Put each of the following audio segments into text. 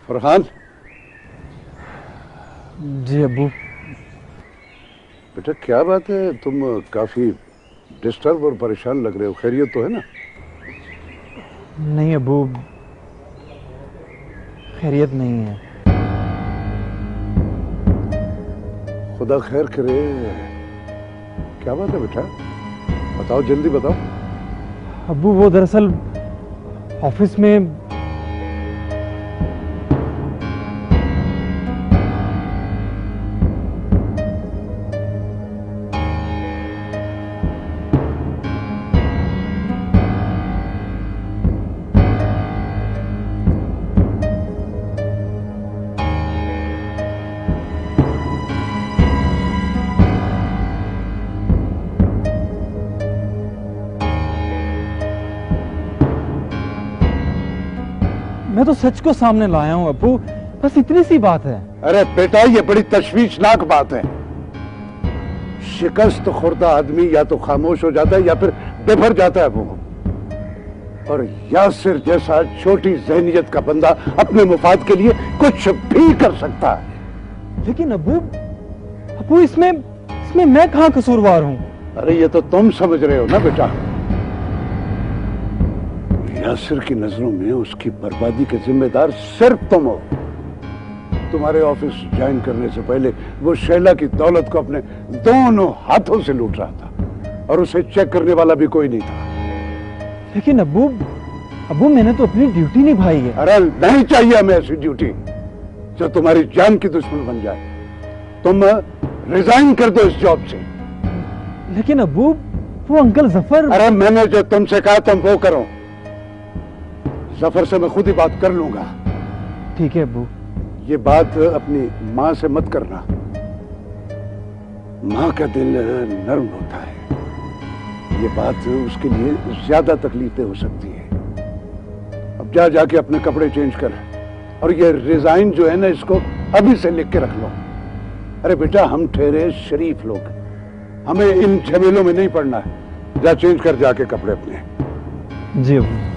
फरहान। जी अब्बू। बेटा क्या बात है, तुम काफी डिस्टर्ब और परेशान लग रहे हो, खैरियत तो है ना? नहीं अब्बू, खैरियत नहीं है। खुदा खैर करे। क्या बात है बेटा, बताओ, जल्दी बताओ। अब्बू वो दरअसल ऑफिस में मैं तो सच को सामने लाया हूं अब्बू, बस इतनी सी बात है। अरे बेटा ये बड़ी तशवीशनाक बात है। शिकस्त खुर्दा आदमी या तो खामोश हो जाता है या फिर बेभर जाता है वो। और यासिर जैसा छोटी जहनियत का बंदा अपने मुफाद के लिए कुछ भी कर सकता है। लेकिन अब्बू इसमें मैं कहां कसूरवार हूं? अरे ये तो तुम समझ रहे हो ना बेटा। यासिर की नजरों में उसकी बर्बादी के जिम्मेदार सिर्फ तुम हो। तुम्हारे ऑफिस ज्वाइन करने से पहले वो शैला की दौलत को अपने दोनों हाथों से लूट रहा था और उसे चेक करने वाला भी कोई नहीं था। लेकिन अब्बू मैंने तो अपनी ड्यूटी निभाई है। अरे नहीं चाहिए हमें ऐसी ड्यूटी जो तुम्हारी जान की दुश्मन बन जाए। तुम रिजाइन कर दो इस जॉब से। लेकिन अब्बू वो अंकल जफर। अरे मैंने जो तुमसे कहा तुम वो करो। जफर से मैं खुद ही बात कर लूंगा। ठीक है अब्बू। ये बात अपनी माँ से मत करना। माँ का दिल नर्म होता है। ये बात उसके लिए ज्यादा तकलीफें हो सकती है। अब जाके अपने कपड़े चेंज कर और ये रिजाइन जो है ना इसको अभी से लिख के रख लो। अरे बेटा हम ठहरे शरीफ लोग, हमें इन झमेलों में नहीं पड़ना है। जा चेंज कर जाके कपड़े अपने। जी अब्बू।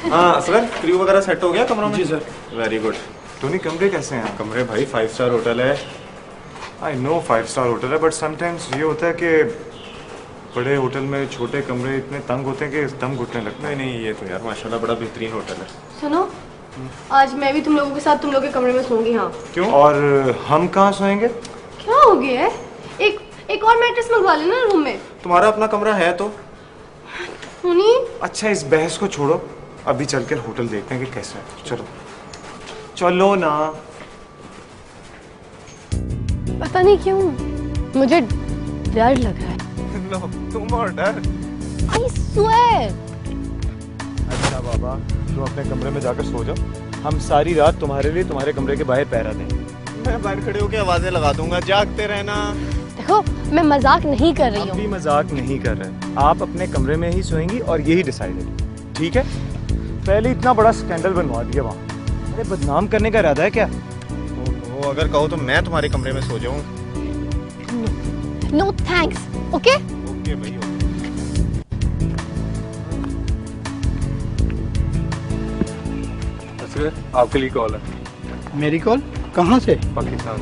हाँ असगर, क्रू वगैरह सेट हो गया कमरों में? जी सर। Very good. टोनी कमरे कैसे हैं? कमरे भाई 5 स्टार होटल है। आई नो 5 स्टार होटल है, बट समटाइम्स ये होता है कि बड़े होटल में छोटे कमरे इतने तंग होते हैं कि दम घुटने लगता है। नहीं ये तो यार माशाल्लाह बड़ा बेहतरीन होटल है। सुनो, आज मैं भी तुम लोगों के साथ तुम लोग के कमरे में सोऊंगी। हाँ क्यों? और हम कहाँ सोएंगे? क्या हो गया है? एक और मैट्रेस मंगवा लेना रूम में। तुम्हारा अपना कमरा है तो? टोनी अच्छा इस बहस को छोड़ो, अभी चलकर होटल देखते हैं कि कैसा है। चलो चलो ना। पता नहीं क्यों मुझे डर लग रहा है। नो, तुम और डर? I swear. अच्छा बाबा तुम अपने कमरे में जाकर सो जाओ, हम सारी रात तुम्हारे लिए तुम्हारे कमरे के बाहर पहरा देंगे। मैं बाहर खड़े होकर आवाजें लगा दूंगा, जागते रहना। देखो मैं मजाक नहीं कर रही हम भी हूँ। मजाक नहीं कर रहे। आप अपने कमरे में ही सोएंगी और यही डिसाइडेड, ठीक है? पहले इतना बड़ा स्कैंडल बनवा दिया वहाँ। अरे बदनाम करने का इरादा है क्या? तो अगर कहो तो मैं तुम्हारे कमरे में सो जाऊं। No thanks. ओके ओके भाई ओके। आपके लिए कॉल है। मेरी कॉल? कहाँ से? पाकिस्तान।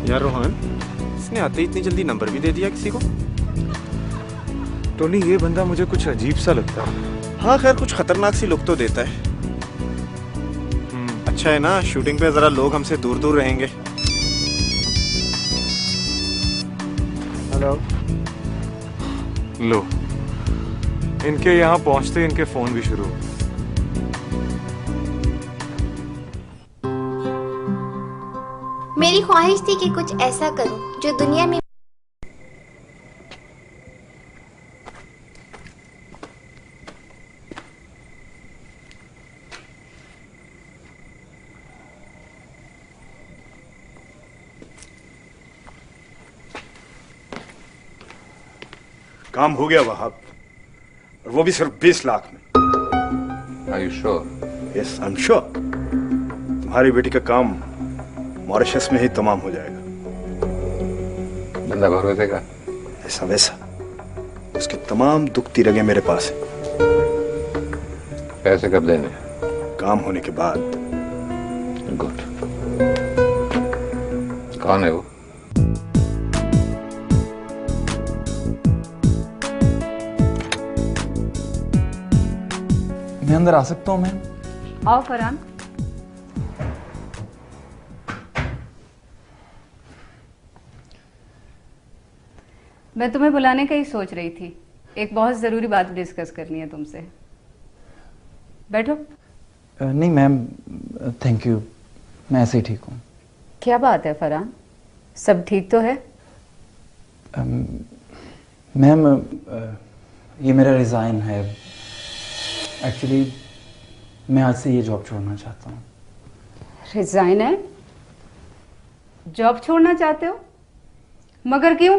यार रोहन, इसने आते ही इतनी जल्दी नंबर भी दे दिया किसी को। टोनी ये बंदा मुझे कुछ अजीब सा लगता है। हाँ खैर कुछ खतरनाक सी लुक तो देता है। अच्छा है ना, शूटिंग पे जरा लोग हमसे दूर दूर रहेंगे। हेलो। लो, इनके यहाँ पहुंचते इनके फोन भी शुरू हो। मेरी ख्वाहिश थी कि कुछ ऐसा करूं जो दुनिया में काम हो गया वहाब, और वो भी सिर्फ 20 लाख में। Are you sure? Yes, I'm sure. तुम्हारी बेटी का काम मॉरिशस में ही तमाम हो जाएगा। बंदा भरोसे का? ऐसा वैसा, उसके तमाम दुखती रगे मेरे पास है। पैसे कब देने? काम होने के बाद। गुड। कौन है वो? मैं अंदर आ सकता हूँ मैम? आओ फरहान। मैं तुम्हें बुलाने का ही सोच रही थी। एक बहुत ज़रूरी बात डिस्कस करनी है तुमसे। बैठो। नहीं मैम, थैंक यू, मैं ऐसे ही ठीक हूँ। क्या बात है फरहान, सब ठीक तो है? मैम, ये मेरा रिज़ाइन है। एक्चुअली मैं आज से ये जॉब छोड़ना चाहता हूँ। रिज़ाइन है? जॉब छोड़ना चाहते हो? मगर क्यों?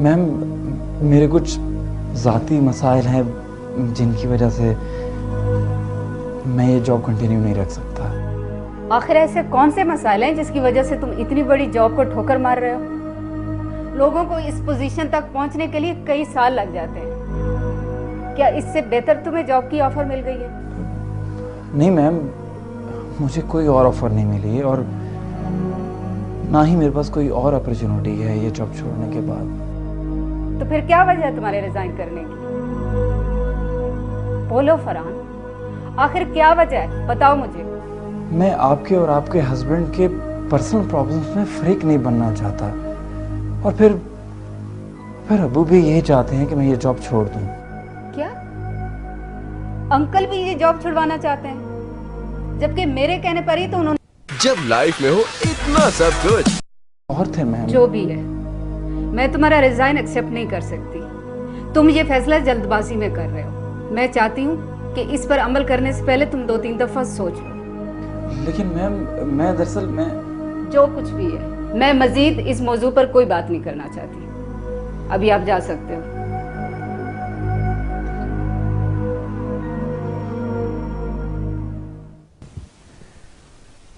मैम, मेरे कुछ ज़ाती मसाइल हैं जिनकी वजह से मैं ये जॉब कंटिन्यू नहीं रख सकता। आखिर ऐसे कौन से मसाइल हैं जिसकी वजह से तुम इतनी बड़ी जॉब को ठोकर मार रहे हो? लोगों को इस पोजीशन तक पहुंचने के लिए कई साल लग जाते हैं। क्या इससे बेहतर तुम्हें जॉब की ऑफर मिल गई है? नहीं मैम, मुझे कोई और ऑफर नहीं मिली और ना ही मेरे पास कोई और अपॉर्चुनिटी है ये जॉब छोड़ने के बाद। तो फिर क्या वजह है तुम्हारे रिजाइन करने की? बोलो फरहान, आखिर क्या वजह है, बताओ मुझे। मैं आपके और आपके हस्बैंड के पर्सनल प्रॉब्लम्स में फ्रीक नहीं बनना चाहता, और फिर अबू भी यही चाहते हैं कि मैं ये जॉब छोड़ दूं। क्या अंकल भी ये जॉब छुड़वाना चाहते हैं? जबकि मेरे कहने पर ही तो उन्होंने। जब लाइफ में हो इतना सब कुछ। और थे मैम। जो भी है, मैं तुम्हारा रिजाइन एक्सेप्ट नहीं कर सकती। तुम ये फैसला जल्दबाजी में कर रहे हो। मैं चाहती हूँ कि इस पर अमल करने से पहले तुम 2-3 दफा सोच लो। लेकिन मैम, मैं दरअसल जो कुछ भी है, मैं मजीद इस मौजू पर कोई बात नहीं करना चाहती। अभी आप जा सकते हो।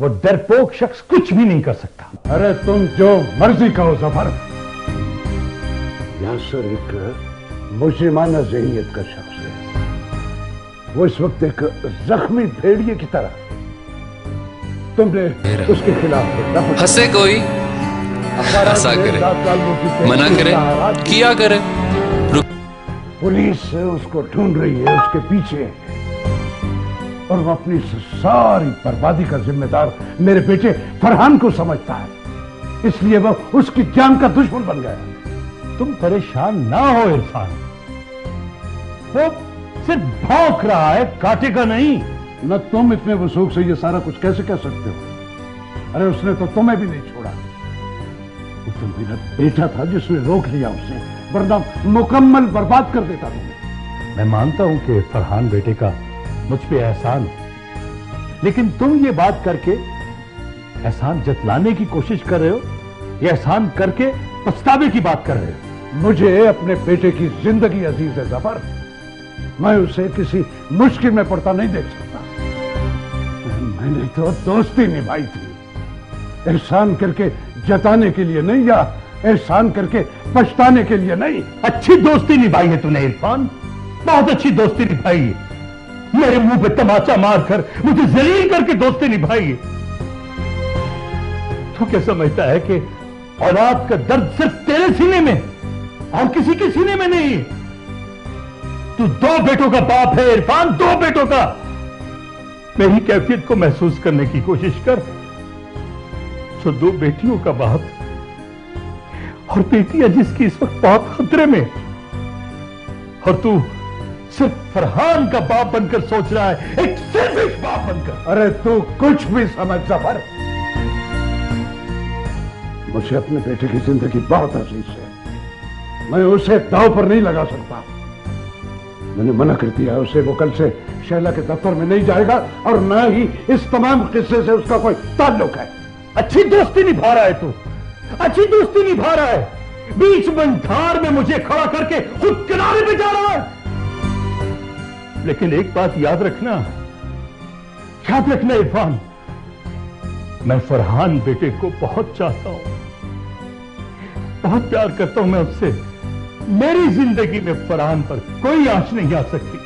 वो डरपोक शख्स कुछ भी नहीं कर सकता। अरे तुम जो मर्जी कहो जफर, यासर एक मुजरिमाना ज़हनियत का शख्स है। वो इस वक्त एक जख्मी भेड़िए की तरह। तुमने उसके खिलाफ हंसे कोई, हंसा करे, मना करे, किया करे। पुलिस उसको ढूंढ रही है, उसके पीछे है, और वो अपनी सारी बर्बादी का जिम्मेदार मेरे बेटे फरहान को समझता है, इसलिए वो उसकी जान का दुश्मन बन गया। तुम परेशान ना हो इरफान, वो सिर्फ भौंक रहा है, काटेगा नहीं। न तुम इतने वसूख से ये सारा कुछ कैसे कह सकते हो? अरे उसने तो तुम्हें भी नहीं छोड़ा। वो तुम मेरा बेटा था जिसने रोक लिया उसे, वरना मुकम्मल बर्बाद कर देता तुम्हें। मैं मानता हूं कि फरहान बेटे का मुझ पे एहसान, लेकिन तुम ये बात करके एहसान जतलाने की कोशिश कर रहे हो, ये एहसान करके पछतावे की बात कर रहे हो। मुझे अपने बेटे की जिंदगी अजीज है जफर, मैं उसे किसी मुश्किल में पड़ता नहीं देख सकता। मैंने तो दोस्ती निभाई थी, एहसान करके जताने के लिए नहीं, या एहसान करके पछताने के लिए नहीं। अच्छी दोस्ती निभाई है तूने इरफान, बहुत अच्छी दोस्ती निभाई है। मेरे मुंह पे तमाचा मारकर मुझे जलील करके दोस्ती निभाई है। तू क्या समझता है कि औलाद का दर्द सिर्फ तेरे सीने में और किसी के सीने में नहीं? तू 2 बेटों का बाप है इरफान, 2 बेटों का। मेरी कैफियत को महसूस करने की कोशिश कर। जो 2 बेटियों का बाप और बेटियां जिसकी इस वक्त बहुत खतरे में, और तू सिर्फ फरहान का बाप बनकर सोच रहा है, एक सेल्फिश बाप बनकर। अरे तू कुछ भी समझ जफर, मुझे अपने बेटे की जिंदगी बहुत अजीज है, मैं उसे दांव पर नहीं लगा सकता। मैंने मना कर दिया उसे, वो कल से शैला के दफ्तर में नहीं जाएगा, और न ही इस तमाम किस्से से उसका कोई ताल्लुक है। अच्छी दोस्ती निभा रहा है तू, अच्छी दोस्ती निभा रहा है, बीच बंधार में मुझे खड़ा करके खुद किनारे पे जा रहा है। लेकिन एक बात याद रखना इरफान, मैं फरहान बेटे को बहुत चाहता हूं, बहुत प्यार करता हूं मैं उससे। मेरी जिंदगी में फरहान पर कोई आंच नहीं आ सकती।